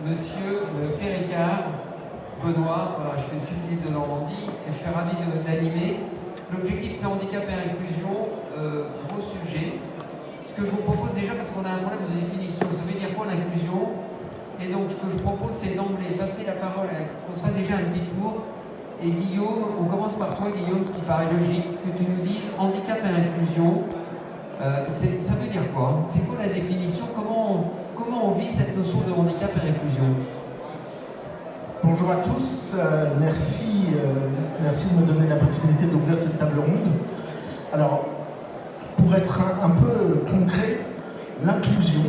Monsieur Péricard, Benoît, voilà, je suis Philippe de Normandie et je suis ravi d'animer. L'objectif c'est handicap et inclusion, gros sujet. Ce que je vous propose déjà, parce qu'on a un problème de définition, ça veut dire quoi l'inclusion? Et donc ce que je propose c'est d'emblée passer la parole, qu'on se fasse déjà un petit tour. Et Guillaume, on commence par toi Guillaume, ce qui paraît logique, que tu nous dises handicap et inclusion. Ça veut dire quoi? C'est quoi la définition? Comment on vit cette notion de handicap et inclusion? Bonjour à tous, merci de me donner la possibilité d'ouvrir cette table ronde. Alors, pour être un peu concret, l'inclusion,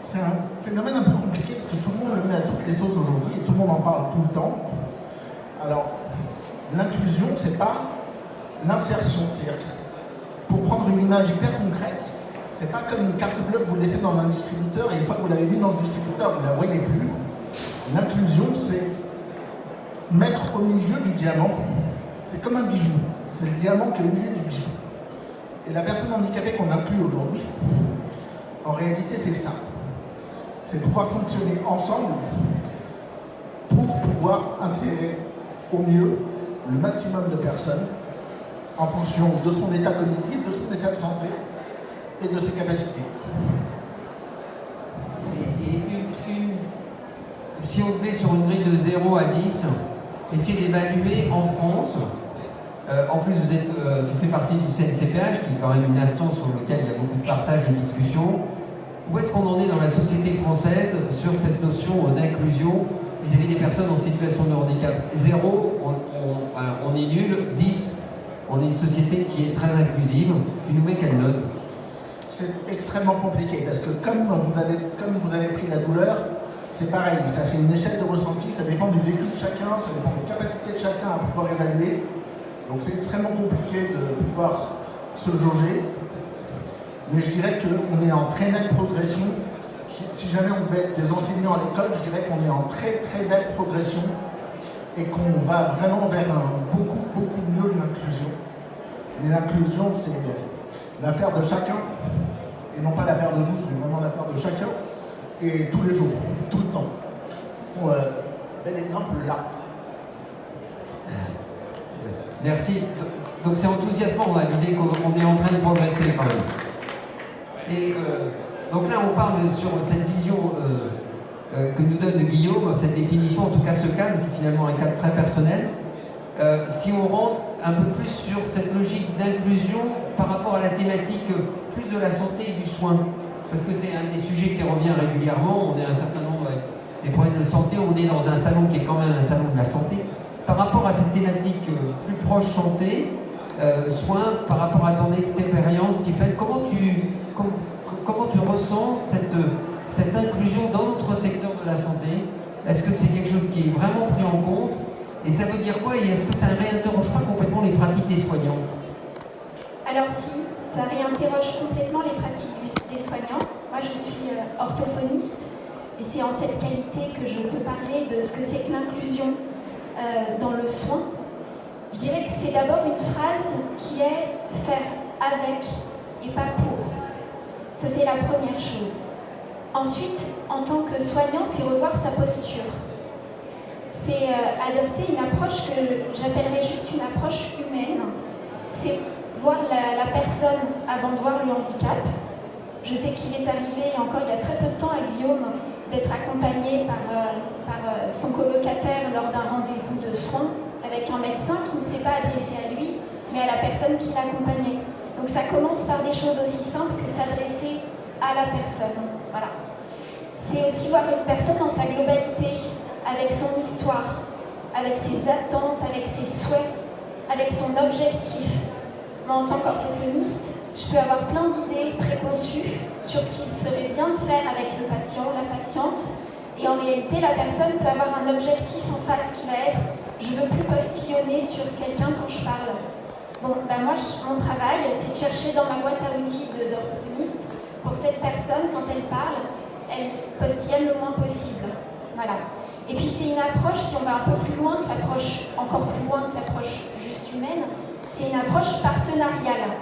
c'est un phénomène un peu compliqué parce que tout le monde le met à toutes les sauces aujourd'hui et tout le monde en parle tout le temps. Alors, l'inclusion, c'est pas l'insertion, c'est-à-dire que pour prendre une image hyper concrète, c'est pas comme une carte bleue que vous laissez dans un distributeur et une fois que vous l'avez mis dans le distributeur, vous ne la voyez plus. L'inclusion, c'est mettre au milieu du diamant. C'est comme un bijou. C'est le diamant qui est au milieu du bijou. Et la personne handicapée qu'on inclut aujourd'hui, en réalité, c'est ça. C'est pouvoir fonctionner ensemble pour pouvoir intégrer au mieux le maximum de personnes en fonction de son état cognitif, de son état de santé et de ses capacités. Si on devait sur une grille de 0 à 10, essayer d'évaluer en France, en plus tu fais partie du CNCPH, qui est quand même une instance sur laquelle il y a beaucoup de partage et de discussion, où est-ce qu'on en est dans la société française sur cette notion d'inclusion vis-à-vis des personnes en situation de handicap? 0, on est nul, 10, on est une société qui est très inclusive. Tu nous mets quelle note? C'est extrêmement compliqué, parce que comme vous avez pris la douleur, c'est pareil, ça c'est une échelle de ressenti, ça dépend du vécu de chacun, ça dépend des capacités de chacun à pouvoir évaluer. Donc c'est extrêmement compliqué de pouvoir se jauger. Mais je dirais qu'on est en très nette progression. Si jamais on devait être des enseignants à l'école, je dirais qu'on est en très très nette progression et qu'on va vraiment vers un beaucoup mieux de l'inclusion. Mais l'inclusion, c'est l'affaire de chacun, et non pas l'affaire de tous, mais vraiment l'affaire de chacun. Et tous les jours, tout le temps. Bel exemple là. Merci. Donc c'est enthousiasmant, on a l'idée qu'on est en train de progresser quand même. Et donc là on parle sur cette vision que nous donne Guillaume, cette définition, en tout cas ce cadre, qui est finalement un cadre très personnel. Si on rentre un peu plus sur cette logique d'inclusion par rapport à la thématique plus de la santé et du soin, parce que c'est un des sujets qui revient régulièrement, on est un certain nombre des problèmes de santé, on est dans un salon qui est quand même un salon de la santé. Par rapport à cette thématique plus proche santé, soins, par rapport à ton expérience, Stéphane, comment tu ressens cette inclusion dans notre secteur de la santé? Est-ce que c'est quelque chose qui est vraiment pris en compte? Et ça veut dire quoi? Et est-ce que ça ne réinterroge pas complètement les pratiques des soignants? Alors si, ça réinterroge complètement les pratiques des soignants. Moi je suis orthophoniste et c'est en cette qualité que je peux parler de ce que c'est que l'inclusion dans le soin. Je dirais que c'est d'abord une phrase qui est faire avec et pas pour. Ça c'est la première chose. Ensuite, en tant que soignant, c'est revoir sa posture. C'est adopter une approche que j'appellerais juste une approche humaine. C'est voir la personne avant de voir le handicap. Je sais qu'il est arrivé encore il y a très peu de temps à Guillaume d'être accompagné par son colocataire lors d'un rendez-vous de soins avec un médecin qui ne s'est pas adressé à lui, mais à la personne qui l'accompagnait. Donc ça commence par des choses aussi simples que s'adresser à la personne. Voilà. C'est aussi voir une personne dans sa globalité, avec son histoire, avec ses attentes, avec ses souhaits, avec son objectif. Moi, en tant qu'orthophoniste, je peux avoir plein d'idées préconçues sur ce qu'il serait bien de faire avec le patient ou la patiente. Et en réalité, la personne peut avoir un objectif en face qui va être « je veux plus postillonner sur quelqu'un quand je parle ». Bon, ben moi, mon travail, c'est de chercher dans ma boîte à outils d'orthophoniste pour que cette personne, quand elle parle, elle postillonne le moins possible. Voilà. Et puis c'est une approche, si on va un peu plus loin que l'approche, encore plus loin que l'approche juste humaine, c'est une approche partenariale.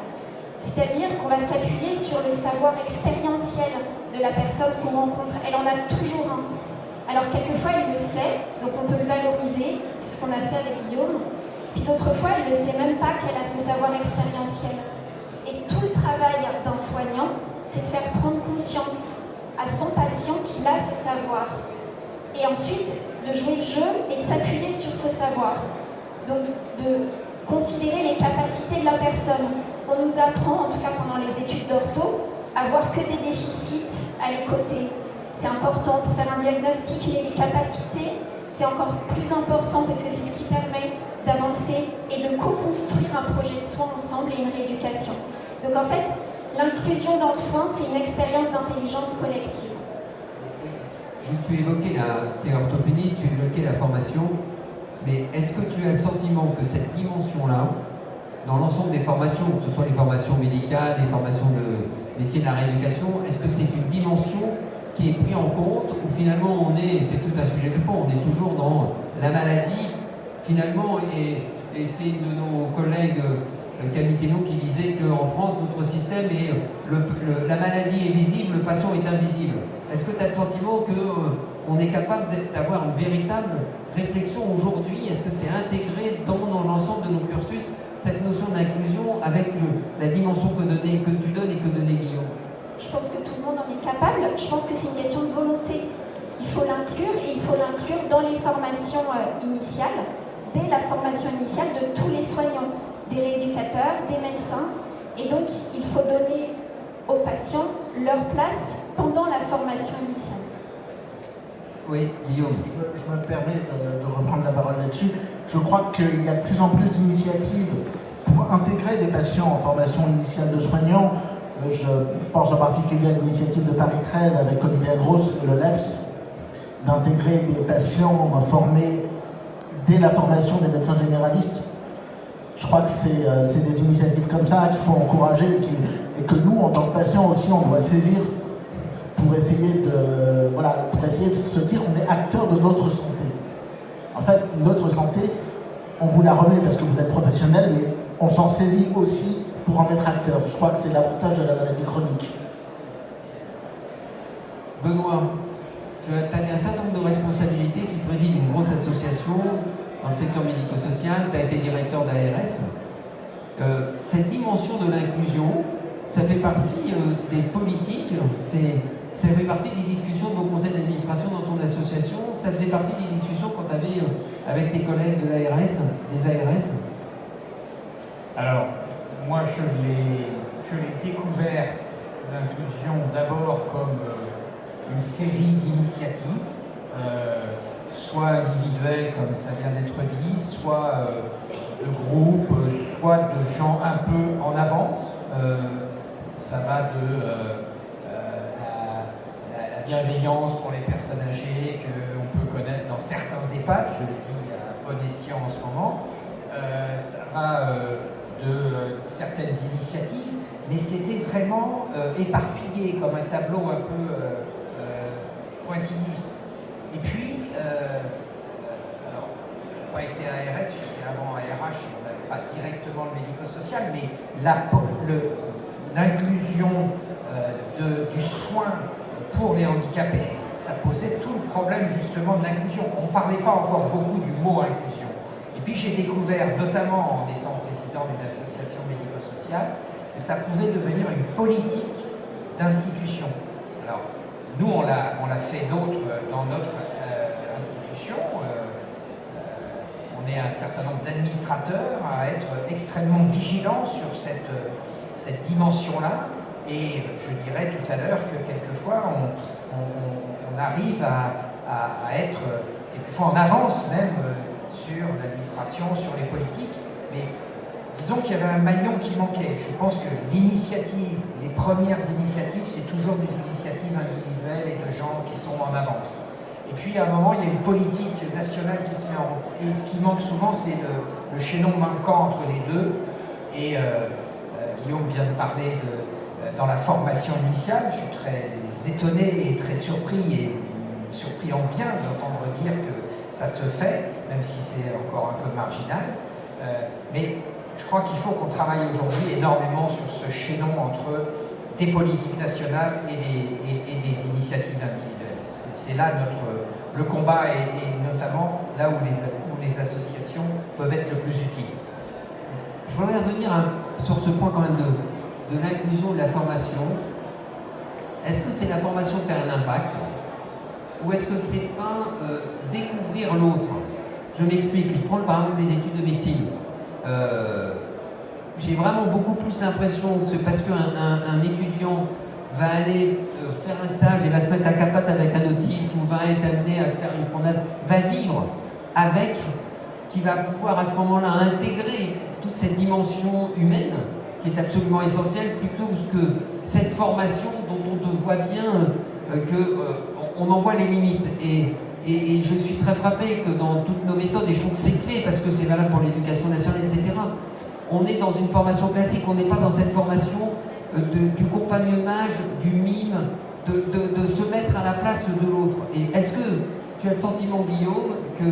C'est-à-dire qu'on va s'appuyer sur le savoir expérientiel de la personne qu'on rencontre. Elle en a toujours un. Alors quelquefois elle le sait, donc on peut le valoriser, c'est ce qu'on a fait avec Guillaume. Puis d'autres fois elle ne sait même pas qu'elle a ce savoir expérientiel. Et tout le travail d'un soignant, c'est de faire prendre conscience à son patient qu'il a ce savoir. Et ensuite de jouer le jeu et de s'appuyer sur ce savoir. Donc de considérer les capacités de la personne. On nous apprend, en tout cas pendant les études d'ortho, à voir que des déficits à les côtés. C'est important pour faire un diagnostic, mais les capacités, c'est encore plus important parce que c'est ce qui permet d'avancer et de co-construire un projet de soin ensemble et une rééducation. Donc en fait, l'inclusion dans le soin, c'est une expérience d'intelligence collective. Tu évoquais tu es orthophoniste, tu évoquais la formation, mais est-ce que tu as le sentiment que cette dimension-là, dans l'ensemble des formations, que ce soit les formations médicales, les formations de métier de la rééducation, est-ce que c'est une dimension qui est prise en compte ou finalement c'est tout un sujet de fond, on est toujours dans la maladie finalement et c'est une de nos collègues Camille Thénault qui disait qu'en France notre système est la maladie est visible, le patient est invisible. Est-ce que tu as le sentiment qu'on est capable d'avoir une véritable réflexion aujourd'hui? Est-ce que c'est intégré dans l'ensemble de nos cursus cette notion d'inclusion avec la dimension que tu donnes et que donnait Guillaume? Je pense que tout le monde en est capable. Je pense que c'est une question de volonté. Il faut l'inclure et il faut l'inclure dans les formations initiales, dès la formation initiale de tous les soignants, des rééducateurs, des médecins. Et donc, il faut donner aux patients leur place pendant la formation initiale. Oui, Guillaume. Je me permets de reprendre la parole là-dessus. Je crois qu'il y a de plus en plus d'initiatives pour intégrer des patients en formation initiale de soignants. Je pense en particulier à l'initiative de Paris 13 avec Olivier Gross et le LEPS, d'intégrer des patients formés dès la formation des médecins généralistes. Je crois que c'est des initiatives comme ça qu'il faut encourager et que nous, en tant que patients aussi, on doit saisir pour essayer de se dire qu'on est acteur de notre santé. En fait, notre santé, on vous la remet parce que vous êtes professionnel, mais on s'en saisit aussi pour en être acteur. Je crois que c'est l'avantage de la maladie chronique. Benoît, tu as un certain nombre de responsabilités, tu présides une grosse association dans le secteur médico-social, tu as été directeur d'ARS. Cette dimension de l'inclusion, ça fait partie des politiques, ça fait partie des discussions de vos conseils d'administration dans ton association, ça faisait partie des discussions quand tu avais avec tes collègues de l'ARS, des ARS. Alors, moi je l'ai découvert, l'inclusion, d'abord comme une série d'initiatives, soit individuelles comme ça vient d'être dit, soit de groupes, soit de gens un peu en avance. Ça va de la bienveillance pour les personnes âgées qu'on peut connaître dans certains EHPAD, je le dis à bon escient en ce moment. Ça va de certaines initiatives, mais c'était vraiment éparpillé comme un tableau un peu pointilliste. Et puis, alors, je n'ai pas été à ARS, j'étais avant à RH, on n'avait pas directement le médico-social, mais l'inclusion du soin pour les handicapés, ça posait tout le problème justement de l'inclusion. On ne parlait pas encore beaucoup du mot inclusion. Et puis j'ai découvert, notamment en étant président d'une association médico-sociale, que ça pouvait devenir une politique d'institution. Alors, nous, on l'a fait dans notre institution. On est un certain nombre d'administrateurs à être extrêmement vigilants sur cette dimension-là. Et je dirais tout à l'heure que quelquefois, on arrive à être quelquefois en avance même sur l'administration, sur les politiques. Mais disons qu'il y avait un maillon qui manquait. Je pense que l'initiative, les premières initiatives, c'est toujours des initiatives individuelles et de gens qui sont en avance. Et puis à un moment, il y a une politique nationale qui se met en route. Et ce qui manque souvent, c'est le chaînon manquant entre les deux. Et Guillaume vient de parler dans la formation initiale. Je suis très étonné et très surpris, et surpris en bien d'entendre dire que ça se fait, même si c'est encore un peu marginal. Mais je crois qu'il faut qu'on travaille aujourd'hui énormément sur ce chaînon entre des politiques nationales et des initiatives individuelles. C'est là le combat est notamment là où les associations peuvent être le plus utiles. Je voudrais revenir sur ce point quand même de l'inclusion de la formation. Est-ce que c'est la formation qui a un impact ou est-ce que c'est pas découvrir l'autre? Je m'explique, je prends par exemple les études de médecine. J'ai vraiment beaucoup plus l'impression que c'est parce qu'un étudiant va aller faire un stage et va se mettre à quatre pattes avec un autiste ou va être amené à se faire une promenade, va vivre avec, qui va pouvoir à ce moment-là intégrer toute cette dimension humaine qui est absolument essentielle plutôt que cette formation dont on te voit bien qu'on en voit les limites. Et je suis très frappé que dans toutes nos méthodes, et je trouve que c'est clé parce que c'est valable pour l'éducation nationale, etc., on est dans une formation classique, on n'est pas dans cette formation du compagnonnage, du mime, de se mettre à la place de l'autre. Et est-ce que tu as le sentiment, Guillaume, que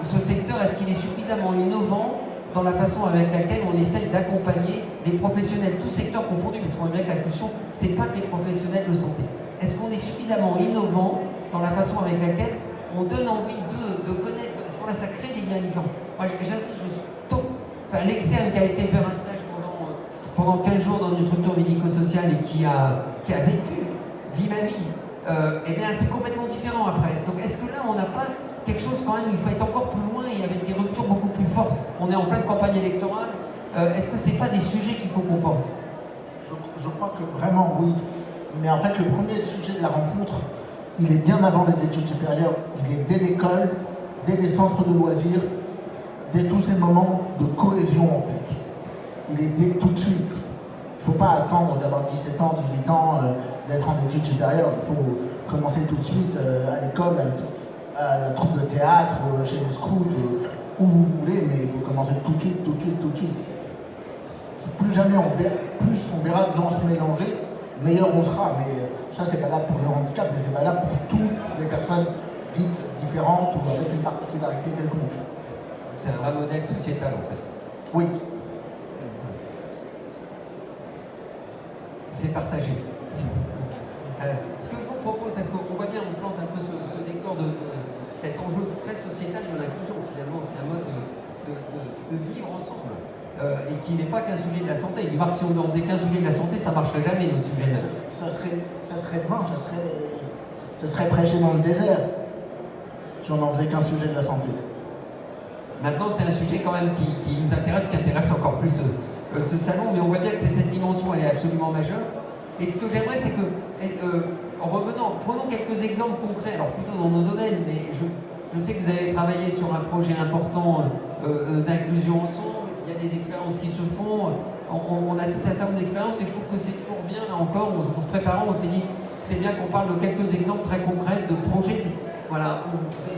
ce secteur, est-ce qu'il est suffisamment innovant dans la façon avec laquelle on essaie d'accompagner les professionnels, tous secteurs confondus, parce qu'on voit bien que l'inclusion, c'est pas que les professionnels de santé. Est-ce qu'on est suffisamment innovant dans la façon avec laquelle on donne envie de connaître, parce que là, ça crée des liens différents. Moi, j'insiste, l'externe qui a été faire un stage pendant 15 jours dans une structure médico-sociale et qui a vécu, vit ma vie, eh bien, c'est complètement différent après. Donc, est-ce que là, on n'a pas quelque chose quand même, il faut être encore plus loin et avec des ruptures beaucoup plus fortes? On est en pleine campagne électorale. Est-ce que c'est pas des sujets qu'il faut qu'on porte? Je crois que vraiment, oui. Mais en fait, le premier sujet de la rencontre, il est bien avant les études supérieures. Il est dès l'école, dès les centres de loisirs, dès tous ces moments de cohésion, en fait. Il est dès tout de suite. Il ne faut pas attendre d'avoir 17 ans, 18 ans, d'être en études supérieures. Il faut commencer tout de suite à l'école, à la troupe de théâtre, chez les scouts, où vous voulez, mais il faut commencer tout de suite, tout de suite, tout de suite. Plus jamais plus on verra de gens se mélanger, meilleur on sera. Mais ça, c'est valable pour le handicap, mais c'est valable pour toutes les personnes dites différentes ou avec une particularité quelconque. C'est un vrai modèle sociétal, en fait. Oui. C'est partagé. Ce que je vous propose, parce qu'on voit bien, on plante un peu ce décor de cet enjeu très sociétal de l'inclusion, finalement, c'est un mode de vivre ensemble. Et qui n'est pas qu'un sujet de la santé. Il dit Marc, si on n'en faisait qu'un sujet de la santé, ça ne marcherait jamais, notre sujet. Ça serait vain, ça serait prêcher dans le désert, si on n'en faisait qu'un sujet de la santé. Maintenant, c'est un sujet quand même qui nous intéresse, qui intéresse encore plus ce salon, mais on voit bien que cette dimension, elle est absolument majeure. Et ce que j'aimerais, c'est que, en revenant, prenons quelques exemples concrets, alors plutôt dans nos domaines, mais je sais que vous avez travaillé sur un projet important d'inclusion ensemble. Il y a des expériences qui se font, on a tous un certain nombre d'expériences et je trouve que c'est toujours bien, là encore, en se préparant, on s'est dit, c'est bien qu'on parle de quelques exemples très concrets de projets, voilà,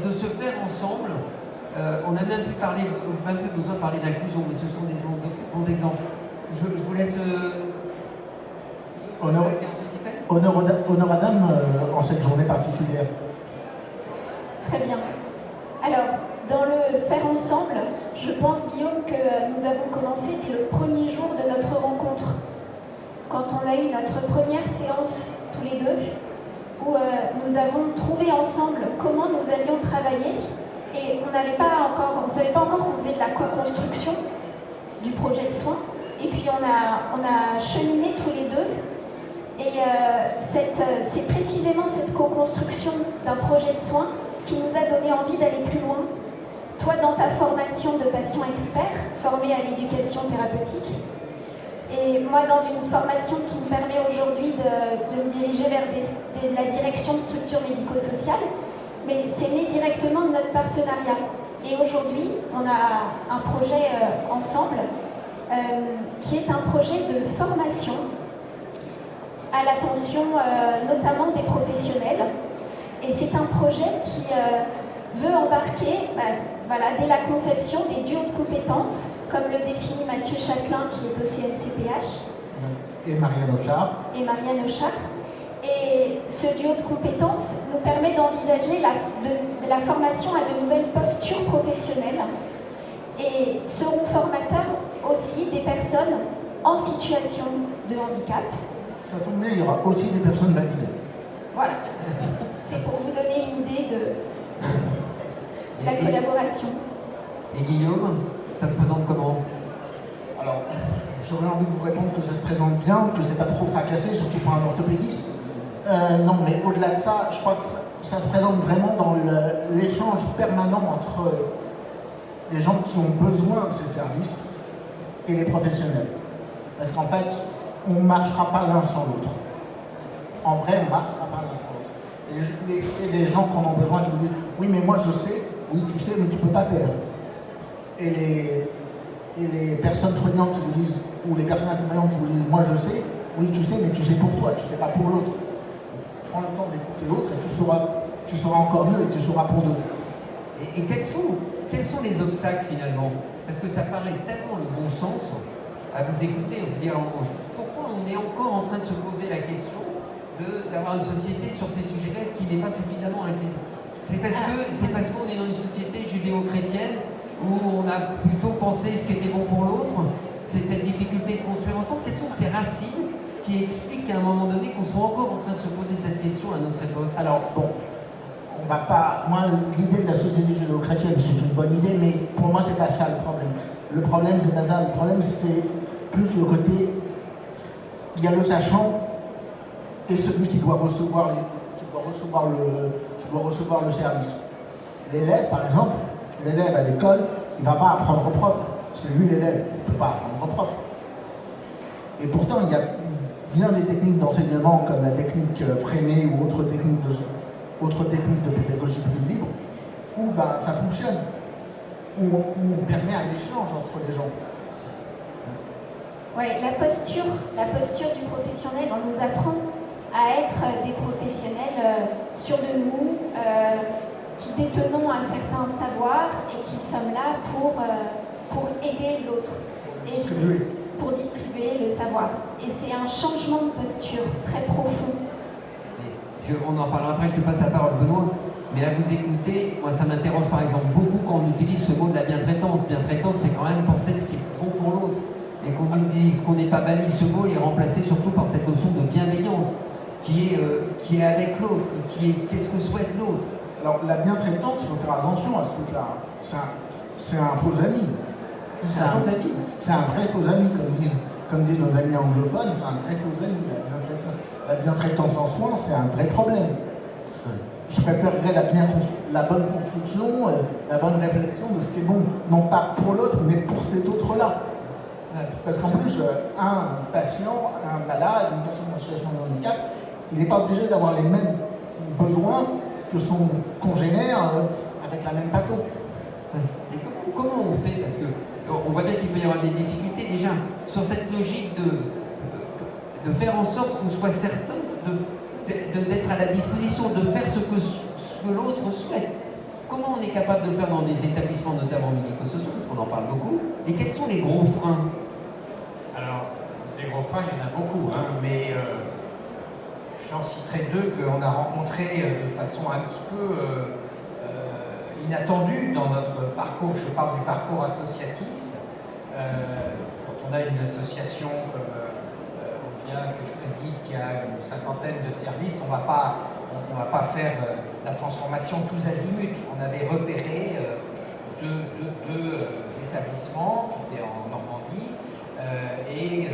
de se faire ensemble. On a même plus besoin de parler d'inclusion, mais ce sont des bons exemples. Je vous laisse... Honneur à dame en cette journée particulière. Très bien. Alors, dans le faire ensemble, je pense, Guillaume, que nous avons commencé dès le premier jour de notre rencontre, quand on a eu notre première séance tous les deux, où nous avons trouvé ensemble comment nous allions travailler, et on ne savait pas encore qu'on faisait de la co-construction du projet de soins, et puis on a cheminé tous les deux, et c'est précisément cette co-construction d'un projet de soins qui nous a donné envie d'aller plus loin. Toi, dans ta formation de patient expert, formé à l'éducation thérapeutique, et moi, dans une formation qui me permet aujourd'hui de me diriger vers la direction de structures médico-sociales, mais c'est né directement de notre partenariat. Et aujourd'hui, on a un projet ensemble qui est un projet de formation à l'attention notamment des professionnels. Et c'est un projet qui veut embarquer, dès la conception, des duos de compétences, comme le définit Mathieu Châtelain, qui est au CNCPH. Et Marianne Auchard. Et ce duo de compétences nous permet d'envisager la formation à de nouvelles postures professionnelles et seront formateurs aussi des personnes en situation de handicap. Ça tombe bien, il y aura aussi des personnes validées. Voilà. C'est pour vous donner une idée de la collaboration. Et Guillaume, ça se présente comment? Alors, j'aurais envie de vous répondre que ça se présente bien, que c'est pas trop fracassé, surtout pour un orthopédiste. Non, mais au-delà de ça, je crois que ça se présente vraiment dans l'échange permanent entre les gens qui ont besoin de ces services et les professionnels. Parce qu'en fait, on ne marchera pas l'un sans l'autre. En vrai, on ne marchera pas l'un sans l'autre. Et les gens qui en ont besoin, qui vous disent « Oui, mais moi je sais. » Oui, tu sais, mais tu ne peux pas faire. Et les personnes soignantes qui vous disent, ou les personnes accompagnantes qui vous disent « Moi je sais. » Oui, tu sais, mais tu sais pour toi, tu ne sais pas pour l'autre. Prends le temps d'écouter l'autre et tu sauras encore mieux et tu sauras pour deux. Et quels sont les obstacles finalement? Parce que ça paraît tellement le bon sens à vous écouter, on se dit pourquoi on est encore en train de se poser la question d'avoir une société sur ces sujets-là qui n'est pas suffisamment inclusive? C'est parce qu'on est dans une société judéo-chrétienne où on a plutôt pensé ce qui était bon pour l'autre. C'est cette difficulté de construire ensemble. Quelles sont ces racines qui expliquent qu'à un moment donné qu'on soit encore en train de se poser cette question à notre époque? Alors bon, on va pas. Moi, l'idée de la société judéo-chrétienne, c'est une bonne idée, mais pour moi, c'est pas ça le problème. Le problème, c'est pas ça. Le problème, c'est plus le côté. Il y a le sachant et celui qui doit recevoir le service. L'élève, par exemple, l'élève à l'école, il ne va pas apprendre au prof. C'est lui l'élève, il ne peut pas apprendre au prof. Et pourtant, il y a bien des techniques d'enseignement comme la technique freinée ou autres techniques de pédagogie plus libre, où ça fonctionne, où on permet un échange entre les gens. Oui, la posture du professionnel, on nous apprend à être des professionnels sûrs de nous, qui détenons un certain savoir et qui sommes là pour aider l'autre. Et c'est pour distribuer le savoir. Et c'est un changement de posture très profond. On en parlera après, je te passe la parole Benoît, mais à vous écouter, moi ça m'interroge par exemple beaucoup quand on utilise ce mot de la bientraitance. Bientraitance, c'est quand même penser ce qui est bon pour l'autre. Et qu'on n'ait pas banni ce mot et remplacé surtout par cette notion de bienveillance qui est avec l'autre, qui est qu'est-ce que souhaite l'autre. Alors la bientraitance, il faut faire attention à ce truc-là. C'est un faux ami. C'est un vrai faux ami, comme disent nos amis anglophones, c'est un vrai faux ami. La bientraitance en soi, c'est un vrai problème. Je préférerais la bonne construction, la bonne réflexion de ce qui est bon, non pas pour l'autre, mais pour cet autre-là. Parce qu'en plus, un patient, un malade, une personne en situation de handicap, il n'est pas obligé d'avoir les mêmes besoins que son congénère avec la même patho. Et comment on fait? Parce qu'on voit bien qu'il peut y avoir des difficultés déjà sur cette logique de faire en sorte qu'on soit certain d'être à la disposition, de faire ce que l'autre souhaite. Comment on est capable de le faire dans des établissements, notamment médico-sociaux, parce qu'on en parle beaucoup, et quels sont les gros freins? Alors, les gros freins, il y en a beaucoup, mais j'en citerai deux qu'on a rencontrés de façon un petit peu inattendue dans notre parcours. Je parle du parcours associatif. Quand on a une association comme OVIA que je préside, qui a une cinquantaine de services, on va pas faire la transformation tous azimuts. On avait repéré deux établissements qui étaient en Normandie et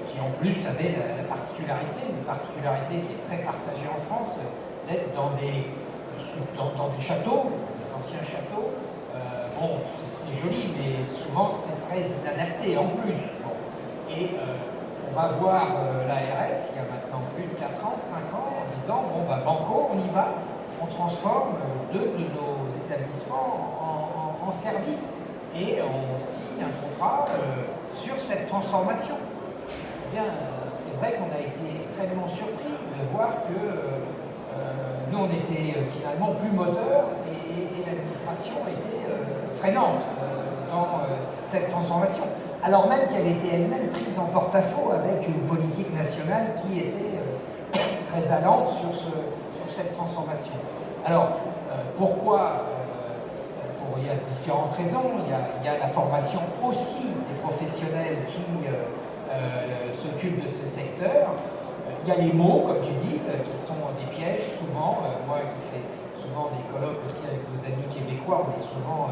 qui en plus avaient une particularité qui est très partagée en France, d'être dans des châteaux, des anciens châteaux. C'est joli, mais souvent c'est très inadapté en plus. Et on va voir l'ARS, il y a maintenant plus de 4 ans, 5 ans, en disant banco, on y va, on transforme 2 de nos établissements en service et on signe un contrat sur cette transformation. Eh bien, c'est vrai qu'on a été extrêmement surpris de voir que nous on était finalement plus moteur et l'administration était freinante dans cette transformation. Alors même qu'elle était elle-même prise en porte-à-faux avec une politique nationale qui était très allante sur cette transformation. Alors, pourquoi il y a différentes raisons. Il y a la formation aussi des professionnels qui s'occupent de ce secteur. Il y a les mots, comme tu dis, qui sont des pièges souvent. souvent, moi qui fais souvent des colloques aussi avec nos amis québécois, on est souvent,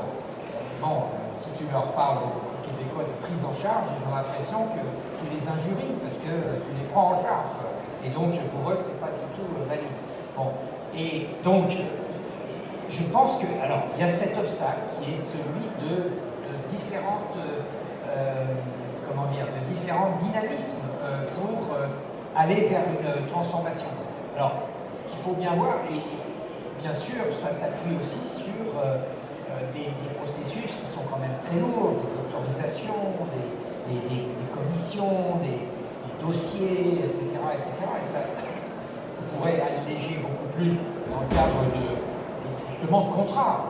si tu leur parles aux Québécois de prise en charge, ils ont l'impression que tu les injuries parce que tu les prends en charge, quoi. Et donc pour eux, c'est pas du tout valide. Bon. Et donc, je pense que, alors, il y a cet obstacle qui est celui de différents dynamismes pour aller vers une transformation. Alors, ce qu'il faut bien voir, et bien sûr, ça s'appuie aussi sur des processus qui sont quand même très lourds, des autorisations, des commissions, des dossiers, etc., etc. Et ça pourrait alléger beaucoup plus dans le cadre justement de contrats.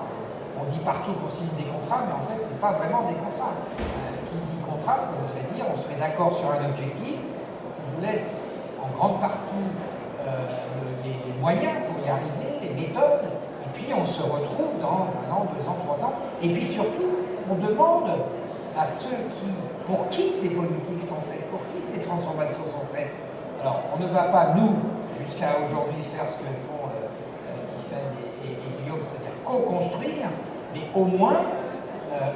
On dit partout qu'on signe des contrats, mais en fait, ce n'est pas vraiment des contrats. Qui dit contrat, ça voudrait dire on se met d'accord sur un objectif, on vous laisse en grande partie les moyens pour y arriver, les méthodes, et puis on se retrouve dans 1 an, 2 ans, 3 ans. Et puis surtout, on demande à ceux pour qui ces politiques sont faites, pour qui ces transformations sont faites. Alors, on ne va pas, nous, jusqu'à aujourd'hui, faire ce que font Tiffaine et Guillaume, c'est-à-dire co-construire, mais au moins,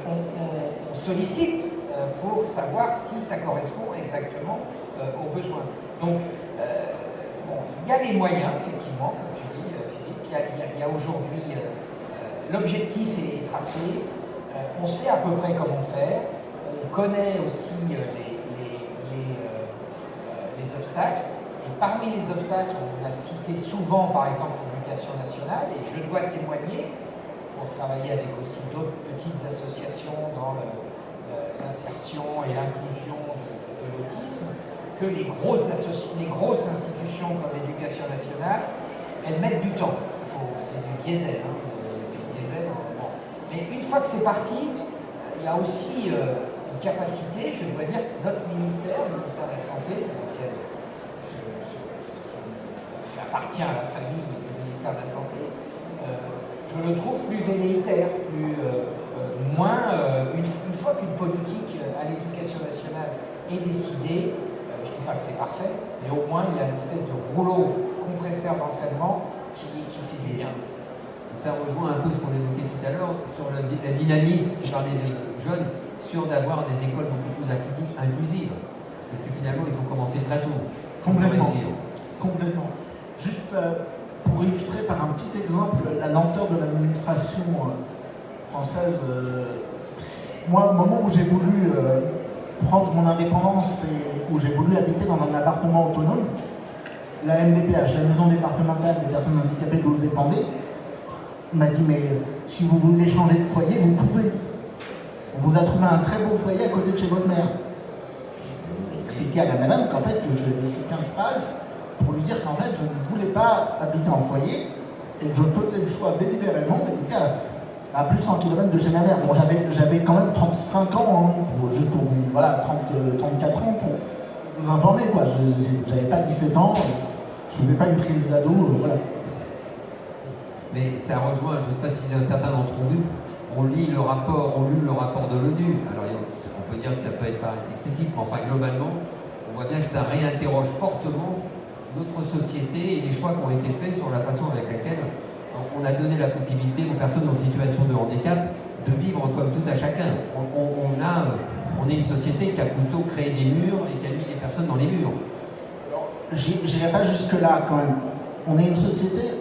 on sollicite pour savoir si ça correspond exactement aux besoins. Donc, il y a les moyens, effectivement, comme tu dis, Philippe, il y a aujourd'hui, l'objectif est tracé, on sait à peu près comment faire, on connaît aussi les obstacles, et parmi les obstacles, on a cité souvent, par exemple, l'éducation nationale, et je dois témoigner, pour travailler avec aussi d'autres petites associations dans l'insertion et l'inclusion de l'autisme, que les grosses institutions comme l'éducation nationale, elles mettent du temps. C'est du diesel. Mais une fois que c'est parti, il y a aussi une capacité, je dois dire que notre ministère, le ministère de la Santé, dans lequel j'appartiens à la famille du ministère de la Santé, je le trouve plus velléitaire, une fois qu'une politique à l'éducation nationale est décidée, je ne dis pas que c'est parfait, mais au moins il y a une espèce de rouleau compresseur d'entraînement qui fait des liens. Ça rejoint un peu ce qu'on évoquait tout à l'heure sur le dynamisme, tu parlais des jeunes, sur d'avoir des écoles beaucoup plus inclusives. Parce que finalement, il faut commencer très tôt. Complètement. Juste pour illustrer par un petit exemple la lenteur de l'administration française, moi, au moment où j'ai voulu prendre mon indépendance et où j'ai voulu habiter dans un appartement autonome, la MDPH, la maison départementale des personnes handicapées d'où je dépendais, m'a dit mais si vous voulez changer de foyer, vous pouvez. On vous a trouvé un très beau foyer à côté de chez votre mère. J'ai expliqué à la madame qu'en fait, j'ai écrit 15 pages pour lui dire qu'en fait, je ne voulais pas habiter en foyer et que je faisais le choix délibérément d'habiter à plus de 100 km de chez ma mère. Bon, j'avais quand même 35 ans, hein, juste pour vous, voilà, 34 ans pour vous informer, quoi. J'avais pas 17 ans, je faisais pas une crise d'ado, voilà. Mais ça rejoint, je ne sais pas si certains d'entre vous ont lu le rapport de l'ONU. Alors on peut dire que ça peut paraître excessif, mais enfin globalement, on voit bien que ça réinterroge fortement notre société et les choix qui ont été faits sur la façon avec laquelle on a donné la possibilité aux personnes en situation de handicap de vivre comme tout à chacun. On est une société qui a plutôt créé des murs et qui a mis les personnes dans les murs. J'irai pas jusque-là quand même. On est une société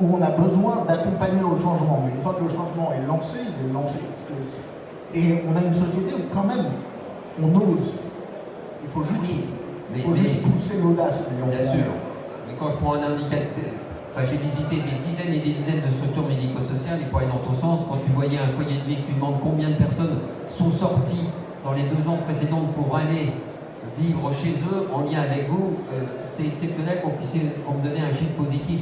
où on a besoin d'accompagner au changement. Mais une fois que le changement est lancé, il est lancé. Et on a une société où quand même, on ose. Il faut juste, pousser l'audace. Bien sûr. Mais quand je prends un indicateur, j'ai visité des dizaines et des dizaines de structures médico-sociales, et pour aller dans ton sens, quand tu voyais un foyer de vie, tu demandes combien de personnes sont sorties dans les 2 ans précédents pour aller vivre chez eux en lien avec vous, c'est exceptionnel qu'on me donne un chiffre positif.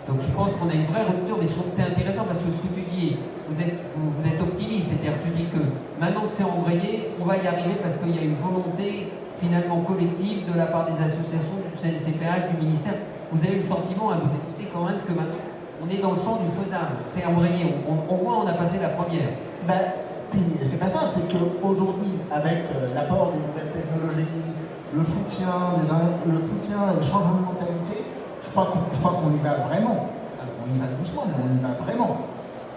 Donc je pense qu'on a une vraie rupture, mais je trouve que c'est intéressant parce que ce que tu dis, vous êtes optimiste, c'est-à-dire que tu dis que maintenant que c'est embrayé, on va y arriver parce qu'il y a une volonté finalement collective de la part des associations, du CNCPH, du ministère. Vous avez le sentiment, à vous écouter quand même, que maintenant on est dans le champ du faisable, c'est embrayé, au moins on a passé la première. Puis c'est pas ça, c'est qu'aujourd'hui, avec l'apport des nouvelles technologies, le soutien et le changement de mentalité, je crois qu'on y va vraiment.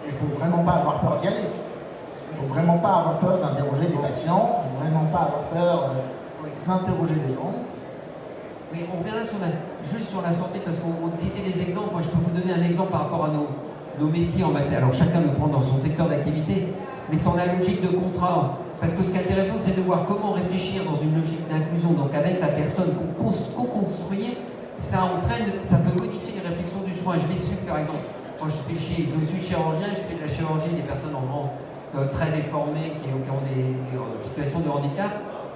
Il ne faut vraiment pas avoir peur d'y aller. Il ne faut vraiment pas avoir peur d'interroger des patients, il ne faut vraiment pas avoir peur d'interroger les gens. Mais on reviendra juste sur la santé, parce qu'on citait des exemples. Moi, je peux vous donner un exemple par rapport à nos métiers en matière. Alors, chacun le prend dans son secteur d'activité, mais sans la logique de contrat. Parce que ce qui est intéressant, c'est de voir comment réfléchir dans une logique d'inclusion. Donc, avec la personne co-construire, ça peut modifier les réflexions du soin. Je m'explique, par exemple. Moi, je suis chirurgien, je fais de la chirurgie des personnes très déformées, qui ont des situations de handicap.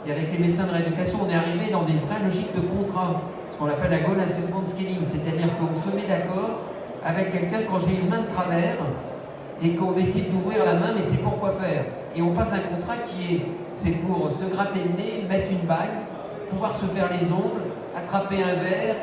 Et avec les médecins de rééducation, on est arrivé dans des vraies logiques de contrat, ce qu'on appelle la goal assessment scaling, c'est-à-dire qu'on se met d'accord avec quelqu'un quand j'ai une main de travers et qu'on décide d'ouvrir la main, mais c'est pour quoi faire. Et on passe un contrat c'est pour se gratter le nez, mettre une bague, pouvoir se faire les ongles, attraper un verre,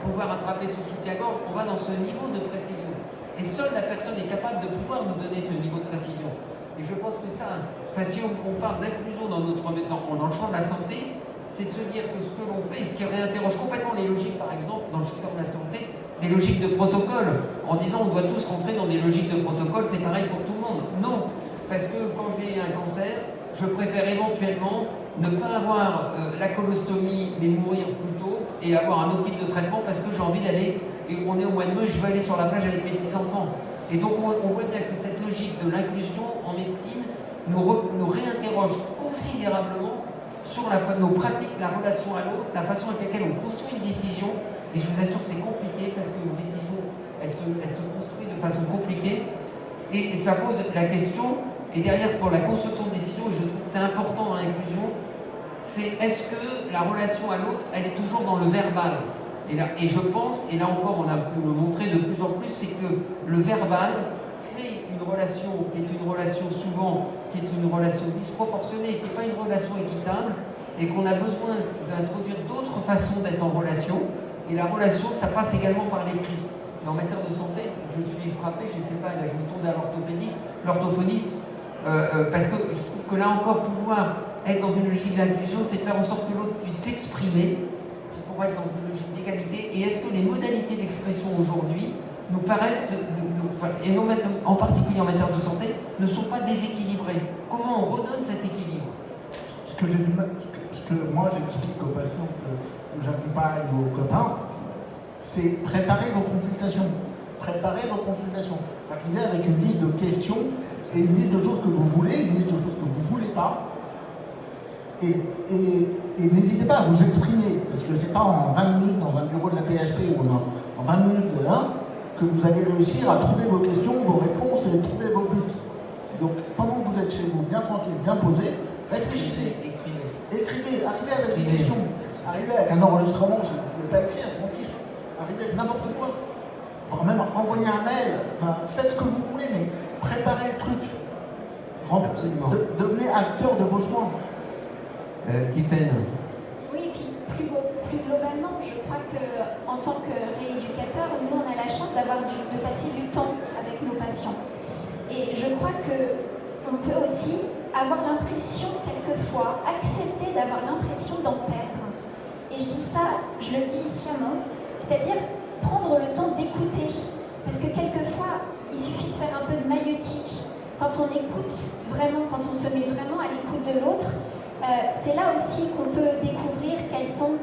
pouvoir attraper son soutien-gorge. On va dans ce niveau de précision. Et seule la personne est capable de pouvoir nous donner ce niveau de précision. Et je pense que ça, si on parle d'inclusion dans le champ de la santé, c'est de se dire que ce que l'on fait, ce qui réinterroge complètement les logiques, par exemple, dans le secteur de la santé, des logiques de protocole, en disant on doit tous rentrer dans des logiques de protocole, c'est pareil pour tout le monde. Non, parce que quand j'ai un cancer, je préfère éventuellement ne pas avoir la colostomie, mais mourir plus tôt, et avoir un autre type de traitement parce que j'ai envie d'aller, et on est au mois de mai, je vais aller sur la plage avec mes petits-enfants. Et donc on voit bien que cette logique de l'inclusion en médecine nous réinterroge considérablement sur nos pratiques, la relation à l'autre, la façon avec laquelle on construit une décision. Et je vous assure c'est compliqué parce qu'une décision, elle se construit de façon compliquée. Et ça pose la question, et derrière pour la construction de décision, et je trouve que c'est important dans l'inclusion, c'est est-ce que la relation à l'autre, elle est toujours dans le verbal ? Et je pense, et là encore on a pu le montrer de plus en plus, c'est que le verbal crée une relation qui est une relation souvent, qui est une relation disproportionnée, qui n'est pas une relation équitable, et qu'on a besoin d'introduire d'autres façons d'être en relation. Et la relation, ça passe également par l'écrit. Et en matière de santé, je suis frappé, je ne sais pas, là je me tourne vers l'orthophoniste, parce que je trouve que là encore, pouvoir être dans une logique d'inclusion, c'est de faire en sorte que l'autre puisse s'exprimer, pour être dans une logique d'égalité. Et est-ce que les modalités d'expression aujourd'hui nous paraissent, et non en particulier en matière de santé, ne sont pas déséquilibrées? Comment on redonne cet équilibre? Ce que moi j'explique aux patients que j'accompagne, aux copains, c'est préparer vos consultations. Préparez vos consultations. Arrivez avec une liste de questions et une liste de choses que vous voulez, une liste de choses que vous ne voulez pas. Et n'hésitez pas à vous exprimer, parce que c'est pas en 20 minutes dans un bureau de la PHP ou en 20 minutes de 1 que vous allez réussir à trouver vos questions, vos réponses et trouver vos buts. Donc pendant que vous êtes chez vous, bien tranquille, bien posé, réfléchissez, écrivez, arrivez avec des questions, arrivez avec un enregistrement, je ne vais pas écrire, je m'en fiche, arrivez avec n'importe quoi, voire même envoyer un mail, enfin, faites ce que vous voulez, mais préparez le truc. Devenez acteur de vos soins. Tiffen. Oui, et puis plus globalement, je crois qu'en tant que rééducateur, nous on a la chance de passer du temps avec nos patients. Et je crois qu'on peut aussi avoir l'impression, quelquefois, accepter d'avoir l'impression d'en perdre. Et je dis ça, je le dis sciemment, c'est-à-dire prendre le temps d'écouter. Parce que quelquefois, il suffit de faire un peu de maïeutique. Quand on écoute vraiment, quand on se met vraiment à l'écoute de l'autre, c'est là aussi qu'on peut découvrir quels sont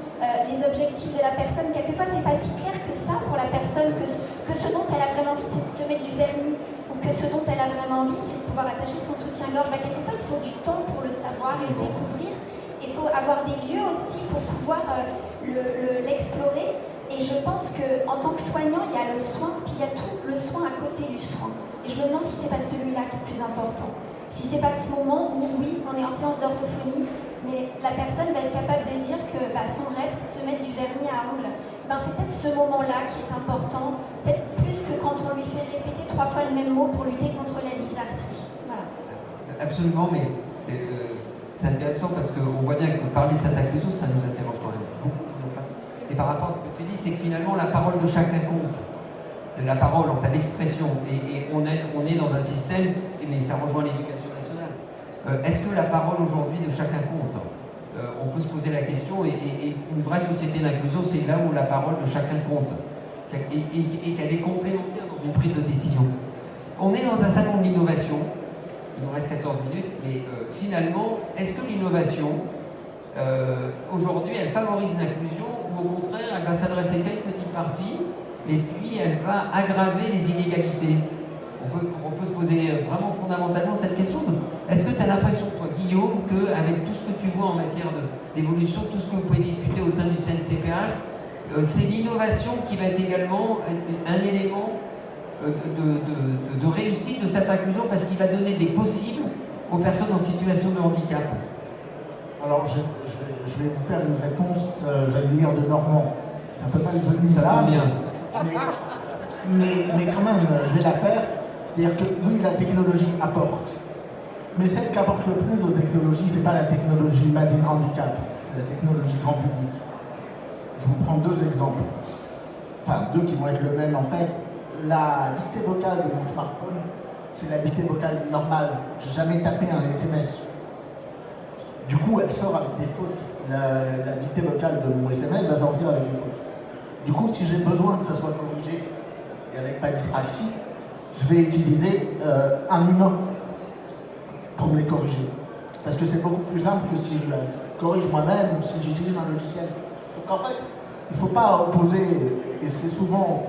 les objectifs de la personne. Quelquefois, c'est pas si clair que ça pour la personne, que ce dont elle a vraiment envie, c'est de se mettre du vernis, ou que ce dont elle a vraiment envie, c'est de pouvoir attacher son soutien-gorge. Quelquefois, il faut du temps pour le savoir et le découvrir. Il faut avoir des lieux aussi pour pouvoir l'explorer. Et je pense qu'en tant que soignant, il y a le soin, puis il y a tout le soin à côté du soin. Et je me demande si c'est pas celui-là qui est le plus important. Si c'est pas ce moment où, oui, on est en séance d'orthophonie, mais la personne va être capable de dire que son rêve, c'est de se mettre du vernis à ongles. C'est peut-être ce moment-là qui est important, peut-être plus que quand on lui fait répéter 3 fois le même mot pour lutter contre la dysarthrie. Voilà. Absolument, mais c'est intéressant parce qu'on voit bien que parler de cette inclusion, ça nous interroge quand même beaucoup. Et par rapport à ce que tu dis, c'est que finalement, la parole de chacun compte. La parole, enfin l'expression, et on est dans un système, mais ça rejoint l'éducation nationale. Est-ce que la parole aujourd'hui de chacun compte? On peut se poser la question, et une vraie société d'inclusion, c'est là où la parole de chacun compte, et qu'elle est complémentaire dans une prise de décision. on est dans un salon de l'innovation, il nous reste 14 minutes, mais finalement, est-ce que l'innovation, aujourd'hui, elle favorise l'inclusion ou au contraire, elle va s'adresser qu'à une petite partie et puis elle va aggraver les inégalités? On peut se poser vraiment fondamentalement cette question. Est-ce que tu as l'impression, toi, Guillaume, qu'avec tout ce que tu vois en matière d'évolution, tout ce que vous pouvez discuter au sein du CNCPH, c'est l'innovation qui va être également un élément de réussite de cette inclusion parce qu'il va donner des possibles aux personnes en situation de handicap? Alors, je vais vous faire une réponse, j'allais dire, de Normand. C'est un peu mal venu Ça là, tombe bien. mais quand même, je vais la faire. C'est-à-dire que oui, la technologie apporte. Mais celle qui apporte le plus aux technologies, c'est pas la technologie made in handicap, c'est la technologie grand public. Je vous prends deux exemples. Enfin, deux qui vont être le même en fait. La dictée vocale de mon smartphone, c'est la dictée vocale normale. J'ai jamais tapé un SMS. Du coup, elle sort avec des fautes. La dictée vocale de mon SMS va sortir avec des fautes. Du coup, si j'ai besoin que ça soit corrigé, et avec pas dyspraxie, je vais utiliser un humain pour me les corriger. Parce que c'est beaucoup plus simple que si je la corrige moi-même ou si j'utilise un logiciel. Donc en fait, il ne faut pas opposer, et c'est souvent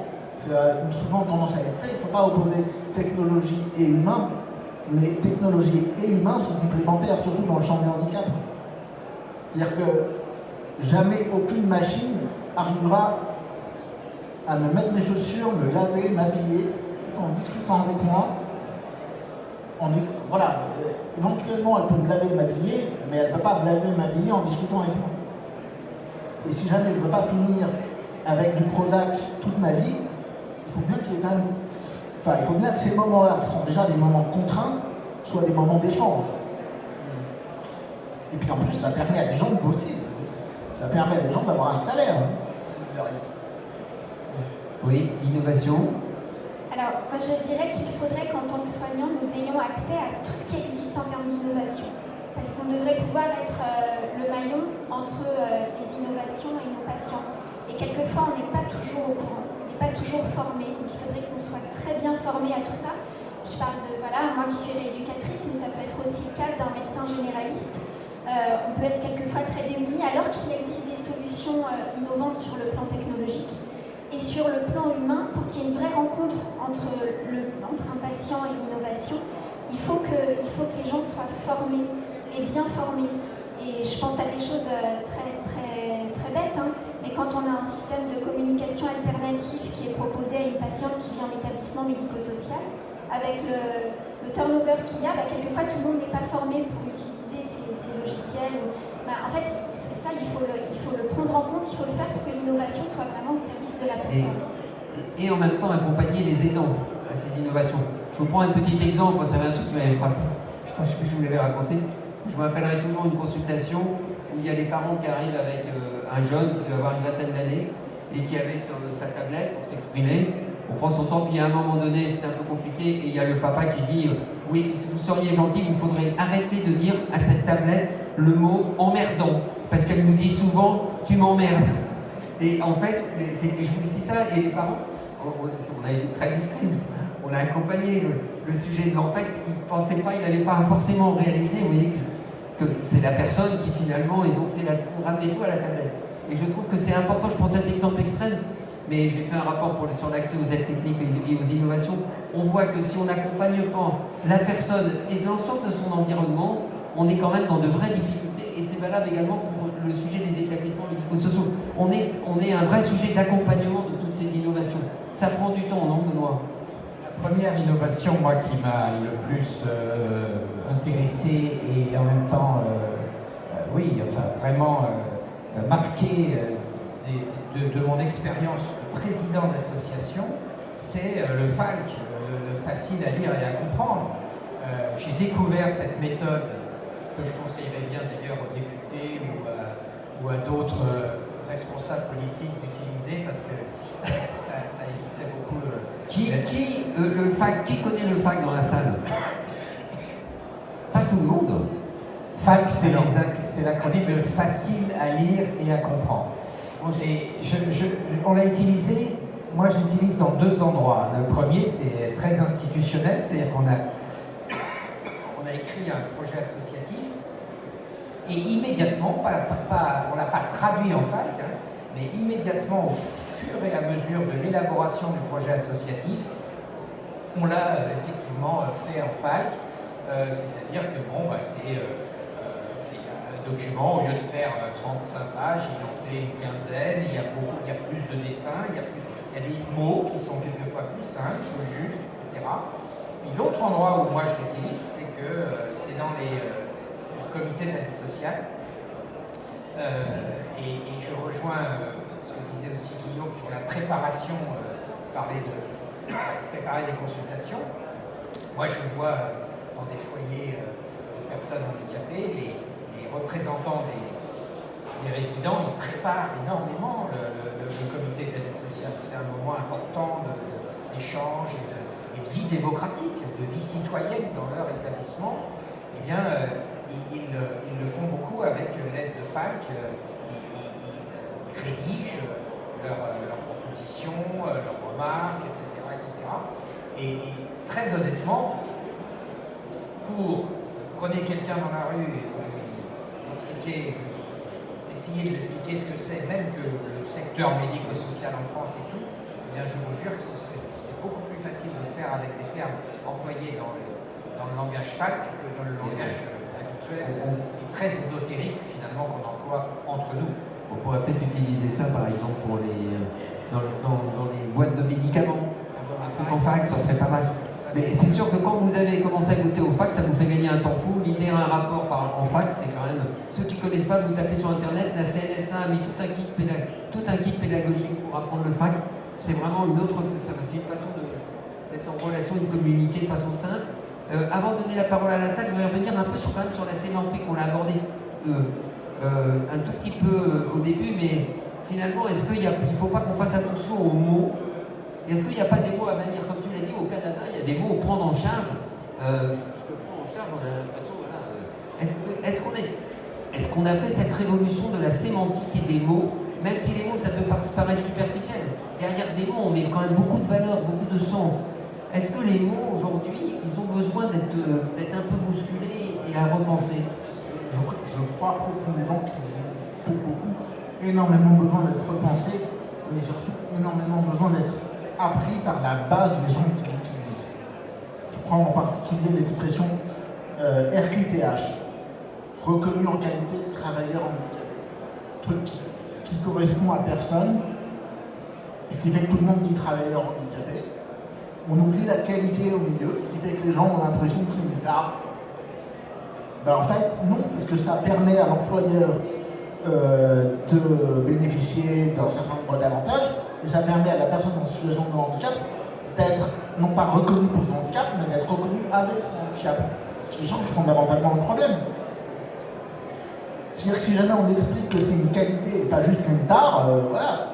tendance à être fait, il ne faut pas opposer technologie et humain, mais technologie et humain sont complémentaires, surtout dans le champ du handicap. C'est-à-dire que jamais aucune machine arrivera à me mettre mes chaussures, me laver, m'habiller, en discutant avec moi. Voilà, éventuellement elle peut me laver et m'habiller, mais elle ne peut pas me laver et m'habiller en discutant avec moi. Et si jamais je ne veux pas finir avec du Prozac toute ma vie, il faut bien qu'il y ait quand même... Enfin, il faut bien que ces moments-là, qui sont déjà des moments contraints, soient des moments d'échange. Et puis en plus, ça permet à des gens de bosser. Ça permet à des gens d'avoir un salaire. Oui, innovation. Alors, moi je dirais qu'il faudrait qu'en tant que soignants, nous ayons accès à tout ce qui existe en termes d'innovation. Parce qu'on devrait pouvoir être le maillon entre les innovations et nos patients. Et quelquefois, on n'est pas toujours au courant, on n'est pas toujours formé. Donc il faudrait qu'on soit très bien formé à tout ça. Je parle de, voilà, moi qui suis rééducatrice, mais ça peut être aussi le cas d'un médecin généraliste. On peut être quelquefois très démuni alors qu'il existe des solutions innovantes sur le plan technologique. Et sur le plan humain, pour qu'il y ait une vraie rencontre entre un patient et l'innovation, il faut que les gens soient formés et bien formés. Et je pense à des choses très, très, très bêtes, hein, mais quand on a un système de communication alternatif qui est proposé à une patiente qui vit en établissement médico-social, avec le turnover qu'il y a, quelquefois tout le monde n'est pas formé pour utiliser ces logiciels. En fait, ça, il faut le prendre en compte, il faut le faire pour que l'innovation soit vraiment au service de la personne. Et en même temps, accompagner les aidants à ces innovations. Je vous prends un petit exemple, ça un truc qui m'avait frappé. Je ne sais pas si je vous l'avais raconté. Je me rappellerai toujours une consultation où il y a les parents qui arrivent avec un jeune qui doit avoir une vingtaine d'années et qui avait sur sa tablette pour s'exprimer. On prend son temps, puis à un moment donné, c'est un peu compliqué, et il y a le papa qui dit oui, si vous seriez gentil, vous faudrait arrêter de dire à cette tablette le mot emmerdant, parce qu'elle nous dit souvent tu m'emmerdes. Et en fait, je vous dis ça, et les parents, on a été très discrets, on a accompagné le sujet de l'enfant, il ne pensait pas, il n'allait pas forcément réaliser, vous voyez, que c'est la personne qui finalement, et donc c'est ramener tout à la tablette. Et je trouve que c'est important, je prends cet exemple extrême, mais j'ai fait un rapport sur l'accès aux aides techniques et aux innovations. On voit que si on n'accompagne pas la personne et l'ensemble de son environnement, on est quand même dans de vraies difficultés, et c'est valable également pour le sujet des établissements médico-sociaux. On est un vrai sujet d'accompagnement de toutes ces innovations. Ça prend du temps, non, Benoît? La première innovation, moi, qui m'a le plus intéressé et en même temps, vraiment marqué de mon expérience de président d'association, c'est le FALC, le facile à lire et à comprendre. J'ai découvert cette méthode que je conseillerais bien d'ailleurs aux députés ou à d'autres responsables politiques d'utiliser, parce que ça éviterait beaucoup... Qui connaît le FALC dans la salle? Pas tout le monde. FALC, c'est l'acronyme de facile à lire et à comprendre. Et on l'a utilisé moi, je l'utilise dans deux endroits. Le premier, c'est très institutionnel, c'est-à-dire qu'on a écrit un projet associatif et immédiatement, on ne l'a pas traduit en FALC, hein, mais immédiatement, au fur et à mesure de l'élaboration du projet associatif, on l'a effectivement fait en FALC, c'est-à-dire que bon, c'est un document, au lieu de faire 35 pages, il en fait une quinzaine, il y a plus de dessins, il y a des mots qui sont quelquefois plus simples, plus justes, etc. Et l'autre endroit où moi je l'utilise, c'est que c'est dans les comités de la vie sociale. Et je rejoins ce que disait aussi Guillaume sur la préparation, préparer des consultations. Moi je vois dans des foyers de personnes handicapées, les représentants des résidents, ils préparent énormément le comité de la vie sociale. C'est un moment important d'échange et de vie démocratique, de vie citoyenne dans leur établissement. Eh bien, ils le font beaucoup avec l'aide de FALC. Ils rédigent leurs propositions, leurs remarques, etc. Et très honnêtement, prenez quelqu'un dans la rue et vous lui expliquez, essayez de lui expliquer ce que c'est, même que le secteur médico-social en France et tout, eh bien je vous jure que c'est beaucoup plus facile de le faire avec des termes employés dans le langage FALC que dans le langage habituel et très ésotérique finalement qu'on emploie entre nous. On pourrait peut-être utiliser ça par exemple pour dans les boîtes de médicaments. Un truc en FALC, ça serait pas mal. Mais c'est sûr que quand vous avez commencé à goûter au FALC, ça vous fait gagner un temps fou. Lisez un rapport en FALC, c'est quand même... Ceux qui ne connaissent pas, vous tapez sur Internet, la CNSA a mis tout un kit pédagogique pour apprendre le FALC. C'est vraiment une façon d'être en relation et de communiquer de façon simple. Avant de donner la parole à la salle, je voudrais revenir un peu sur la sémantique. On l'a abordé un tout petit peu au début, mais finalement, est-ce qu'il ne faut pas qu'on fasse attention aux mots? Est-ce qu'il n'y a pas des mots à manière, comme tu l'as dit, au Canada, il y a des mots à prendre en charge. Je te prends en charge, on a l'impression, voilà. Est-ce qu'on a fait cette révolution de la sémantique et des mots, même si les mots, ça peut paraître superficiel. Derrière des mots, on met quand même beaucoup de valeur, beaucoup de sens. Est-ce que les mots, aujourd'hui, ils ont besoin d'être un peu bousculés et à repenser? Je crois profondément qu'ils ont beaucoup, énormément besoin d'être repensés, mais surtout énormément besoin d'être appris par la base des gens qui l'utilisent. Je prends en particulier l'expression RQTH, reconnu en qualité de travailleur handicapé. Truc qui correspond à personne, et ce qui fait que tout le monde dit travailleur handicapé. On oublie la qualité au milieu, ce qui fait que les gens ont l'impression que c'est une carte. Ben en fait, non, parce que ça permet à l'employeur de bénéficier d'un certain nombre d'avantages, et ça permet à la personne en situation de handicap d'être non pas reconnue pour son handicap, mais d'être reconnue avec son handicap. Ce qui change fondamentalement le problème. C'est-à-dire que si jamais on explique que c'est une qualité et pas juste une tare, voilà.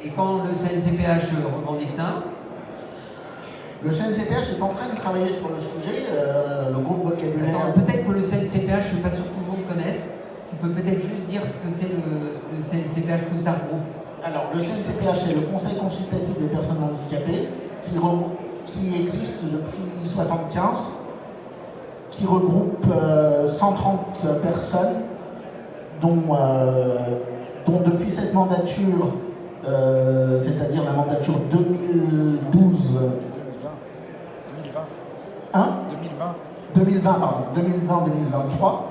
Et quand le CNCPH revendique ça? Le CNCPH est en train de travailler sur le sujet, le groupe vocabulaire... Peut-être que le CNCPH, je ne suis pas sûr que tout le monde connaisse. Tu peux peut-être juste dire ce que c'est le CNCPH, que ça regroupe. Alors, le CNCPH, c'est le Conseil consultatif des personnes handicapées, qui existe depuis 1975, qui regroupe 130 personnes, dont depuis cette mandature, c'est-à-dire la mandature 2012... 2020, pardon, 2020-2023,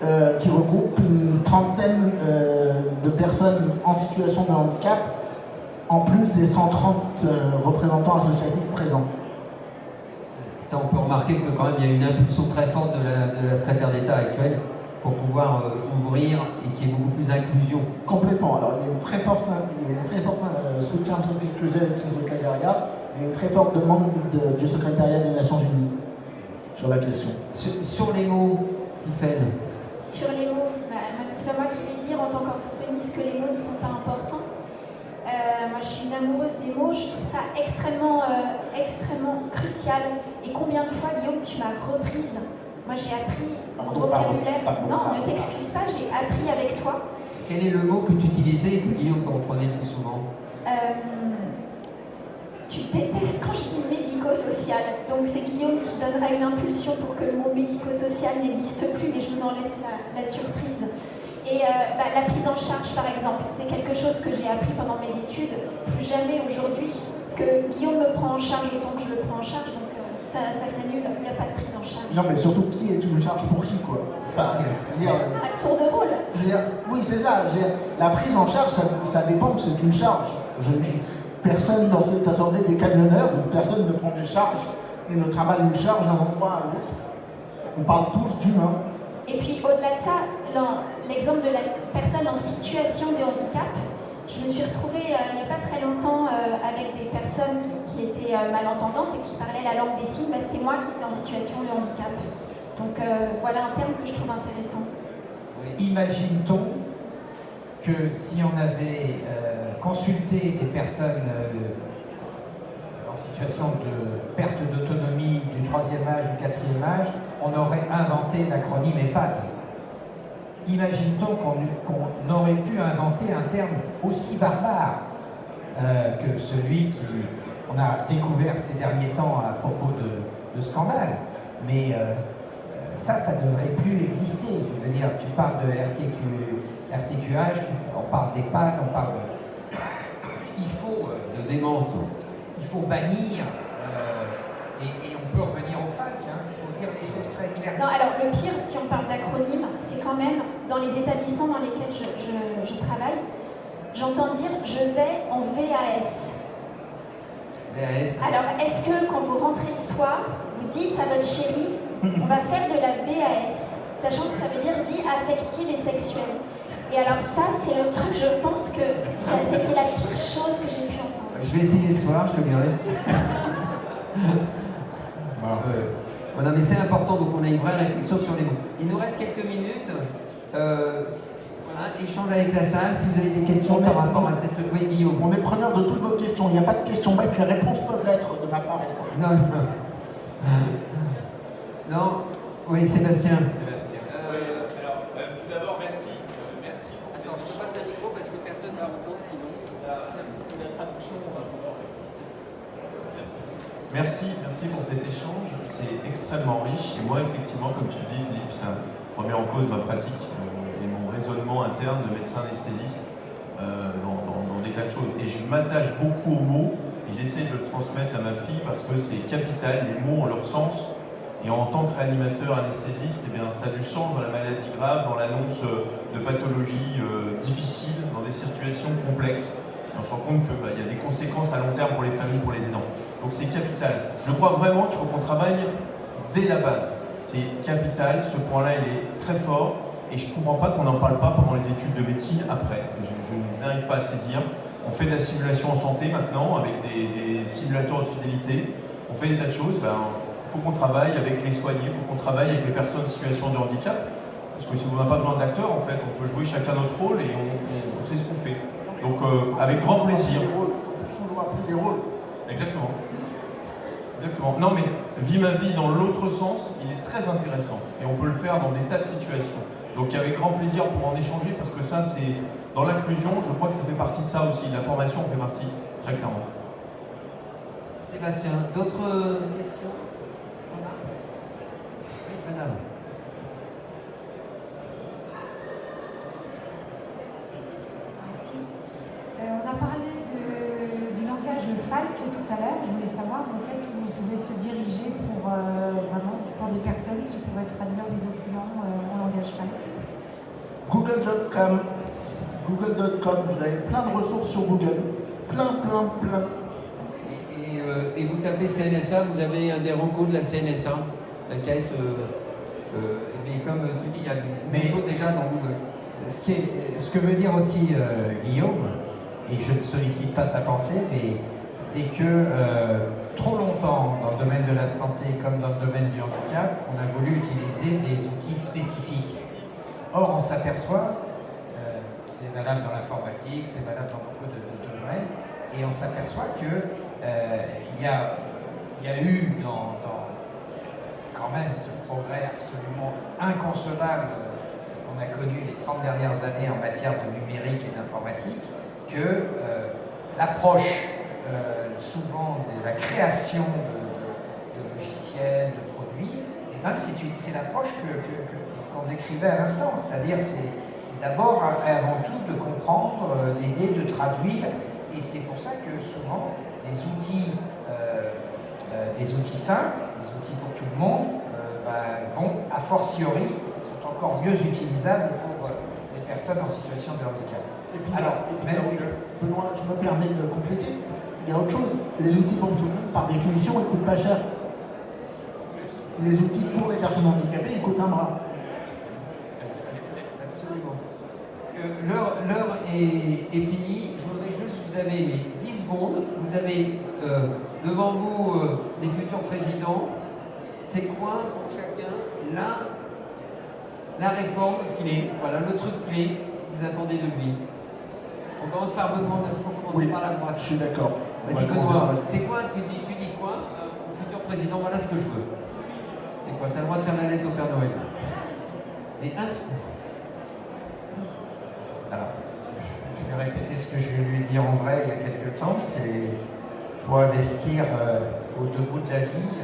2020-2022, qui regroupe une trentaine de personnes en situation de handicap, en plus des 130 représentants associatifs présents. Ça, on peut remarquer que quand même il y a une impulsion très forte de la secrétaire d'État actuelle pour pouvoir ouvrir et qu'il y ait beaucoup plus d'inclusion. Complètement. Alors il y a une très forte soutien culturel de son secrétariat et une très forte demande du secrétariat des Nations Unies sur la question. Sur les mots, Tiffaine. Sur les mots, c'est pas moi qui vais dire en tant qu'orthophoniste que les mots ne sont pas importants. Moi je suis une amoureuse des mots, je trouve ça extrêmement crucial. Et combien de fois, Guillaume, tu m'as reprise? Moi j'ai appris en vocabulaire. Non, ne t'excuse pas, j'ai appris avec toi. Quel est le mot que tu utilisais et que Guillaume comprenait le plus souvent? Tu détestes quand je dis médico-social, donc c'est Guillaume qui donnera une impulsion pour que le mot médico-social n'existe plus, mais je vous en laisse la surprise. Et la prise en charge, par exemple, c'est quelque chose que j'ai appris pendant mes études, plus jamais aujourd'hui, parce que Guillaume me prend en charge autant que je le prends en charge, donc ça s'annule, il n'y a pas de prise en charge. Non, mais surtout, qui est une charge pour qui, quoi? Enfin, je veux dire... À tour de rôle. Je veux dire, oui, c'est ça. Je veux dire, la prise en charge, ça dépend que c'est une charge. Personne dans cette assemblée des camionneurs, donc personne ne prend des charges et ne travaille une charge d'un endroit à l'autre. On parle tous d'humains. Et puis au-delà de ça, l'exemple de la personne en situation de handicap, je me suis retrouvée il n'y a pas très longtemps avec des personnes qui étaient malentendantes et qui parlaient la langue des signes. C'était moi qui étais en situation de handicap. Donc voilà un terme que je trouve intéressant. Oui. Imagine-t-on que si on avait consulté des personnes en situation de perte d'autonomie du 3e âge, du 4e âge, on aurait inventé l'acronyme EHPAD. Imagine-t-on qu'on aurait pu inventer un terme aussi barbare que celui qu'on a découvert ces derniers temps à propos de scandale. Mais ça ne devrait plus exister. Je veux dire, tu parles de RTQH, on parle d'EHPAD, on parle de... Il faut... de démence. Il faut bannir, et on peut revenir au FALC, hein, il faut dire les choses très clairement. Non, alors le pire, si on parle d'acronyme, c'est quand même dans les établissements dans lesquels je travaille, j'entends dire « je vais en VAS ». VAS. Alors, est-ce que quand vous rentrez le soir, vous dites à votre chérie « on va faire de la VAS », sachant que ça veut dire vie affective et sexuelle. Et alors ça, c'est le truc, je pense que c'était la pire chose que j'ai pu entendre. Je vais essayer ce soir, je te dirai. Voilà, mais c'est important, donc on a une vraie réflexion sur les mots. Il nous reste quelques minutes. Voilà, échange avec la salle, si vous avez des questions par rapport à cette... Oui, Guillaume. On est preneur de toutes vos questions. Il n'y a pas de questions bêtes, les réponses peuvent l'être de ma part. Non, non. Non. Oui, Sébastien. Tout d'abord, merci. Merci pour cette... Attends, je te passe un micro parce que personne ne va entendre sinon. La traduction. Merci pour cet échange. C'est extrêmement riche. Et moi, effectivement, comme tu le dis, Philippe, ça remet en cause ma pratique et mon raisonnement interne de médecin anesthésiste dans des tas de choses. Et je m'attache beaucoup aux mots et j'essaie de le transmettre à ma fille parce que c'est capital. Les mots ont leur sens. Et en tant que réanimateur anesthésiste, eh bien, ça a du sens dans la maladie grave, dans l'annonce de pathologies difficiles, dans des situations complexes. Et on se rend compte qu'il y a des conséquences à long terme pour les familles, pour les aidants. Donc c'est capital. Je crois vraiment qu'il faut qu'on travaille dès la base. C'est capital, ce point-là il est très fort et je ne comprends pas qu'on n'en parle pas pendant les études de médecine après. Je n'arrive pas à saisir. On fait de la simulation en santé maintenant avec des simulateurs de fidélité. On fait des tas de choses. Il faut qu'on travaille avec les soignés, il faut qu'on travaille avec les personnes en situation de handicap. Parce que si on n'a pas besoin d'acteurs, en fait, on peut jouer chacun notre rôle et on sait ce qu'on fait. Donc avec grand plaisir. On peut toujours appeler des rôles. Exactement. Exactement. Non mais, vie ma vie dans l'autre sens, il est très intéressant. Et on peut le faire dans des tas de situations. Donc avec grand plaisir pour en échanger, parce que ça c'est... Dans l'inclusion, je crois que ça fait partie de ça aussi. La formation en fait partie, très clairement. Sébastien, d'autres questions? Oui, madame. Merci. On a parlé du langage FALC tout à l'heure. Je voulais savoir en fait où on pouvait se diriger pour vraiment pour des personnes qui pourraient traduire des documents en langage FALC. Google.com. Google.com, vous avez plein de ressources sur Google. Plein. Et vous tapez CNSA, vous avez un des recours de la CNSA, la caisse. Mais comme tu dis, il y a beaucoup de choses déjà dans Google. Ce que veut dire aussi Guillaume, et je ne sollicite pas sa pensée, mais c'est que trop longtemps, dans le domaine de la santé comme dans le domaine du handicap, on a voulu utiliser des outils spécifiques. Or, on s'aperçoit, c'est valable dans l'informatique, c'est valable dans beaucoup de domaines, et on s'aperçoit que il y a eu dans quand même ce progrès absolument inconcevable qu'on a connu les 30 dernières années en matière de numérique et d'informatique, que l'approche souvent de la création de logiciels, de produits, eh ben c'est l'approche qu'on décrivait à l'instant, c'est-à-dire c'est d'abord et avant tout de comprendre, d'aider, de traduire, et c'est pour ça que souvent des outils simples, des outils pour tout le monde, vont a fortiori, sont encore mieux utilisables pour les personnes en situation de handicap. Benoît, je me permets de compléter. Il y a autre chose. Les outils pour tout le monde, par définition, ils ne coûtent pas cher. Les outils pour les personnes handicapées, ils coûtent un bras. Absolument. L'heure est finie. Je voudrais juste, vous avez 10 secondes. Vous avez devant vous les futurs présidents. C'est quoi pour chacun la réforme clé, voilà le truc clé que vous attendez de lui? On commence par Benoît, on a toujours commencé par la droite. Je suis d'accord. Vas-y Benoît, c'est quoi, tu dis quoi au futur président? Voilà ce que je veux. C'est quoi? Tu as le droit de faire la lettre au Père Noël. Et Alors, je vais répéter ce que je lui ai dit en vrai il y a quelques temps, c'est qu'il faut investir au debout de la vie,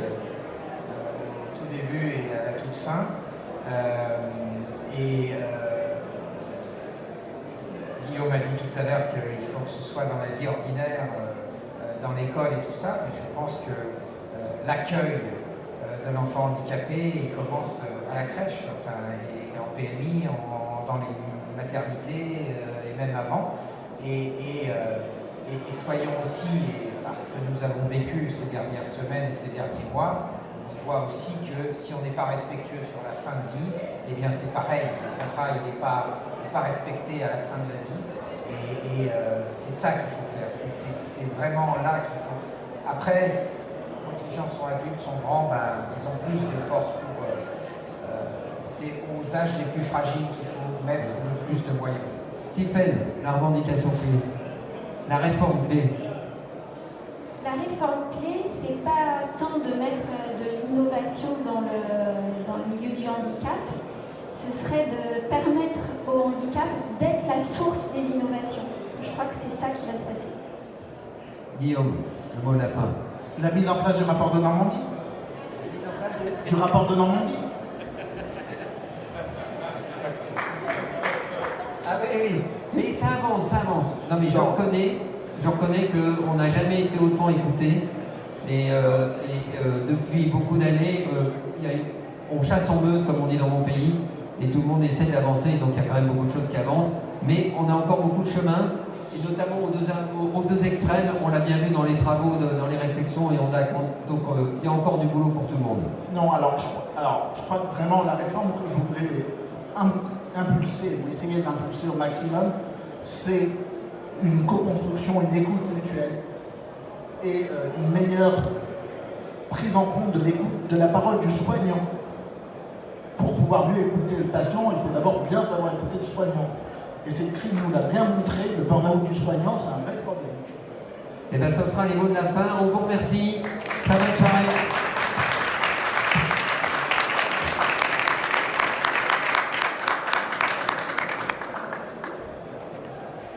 au tout début et à la toute fin. Guillaume a dit tout à l'heure qu'il faut que ce soit dans la vie ordinaire, dans l'école et tout ça, mais je pense que l'accueil de l'enfant handicapé, il commence à la crèche, enfin, et en PMI, dans les maternités et même avant. Et soyons aussi, parce que nous avons vécu ces dernières semaines et ces derniers mois, on voit aussi que si on n'est pas respectueux sur la fin de vie, eh bien c'est pareil, le contrat il n'est pas respecté à la fin de la vie. Et c'est ça qu'il faut faire, c'est vraiment là qu'il faut. Après, quand les gens sont adultes, sont grands, ils ont plus de force pour. C'est aux âges les plus fragiles qu'il faut mettre le plus de moyens. Tiffaine, la revendication clé, la réforme clé. La réforme clé, c'est pas tant de mettre de l'innovation dans le milieu du handicap, ce serait de permettre au handicap d'être la source des innovations. Parce que je crois que c'est ça qui va se passer. Guillaume, le mot de la fin. La mise en place du rapport de Normandie. Du rapport de Normandie. Ah oui, mais ça avance. Non mais je reconnais qu'on n'a jamais été autant écouté. Et depuis beaucoup d'années, on chasse en meute, comme on dit dans mon pays, et tout le monde essaye d'avancer, donc il y a quand même beaucoup de choses qui avancent. Mais on a encore beaucoup de chemin, et notamment aux deux extrêmes, on l'a bien vu dans les travaux, dans les réflexions, et donc il y a encore du boulot pour tout le monde. Non, alors je crois que vraiment la réforme que je voudrais impulser, ou essayer d'impulser au maximum, c'est une co-construction, une écoute mutuelle et une meilleure prise en compte de l'écoute, de la parole du soignant. Pour pouvoir mieux écouter le patient, il faut d'abord bien savoir écouter le soignant. Et cette crise nous l'a bien montré, le burn-out du soignant, c'est un vrai problème. Et bien ce sera les mots de la fin, on vous remercie, très bonne soirée.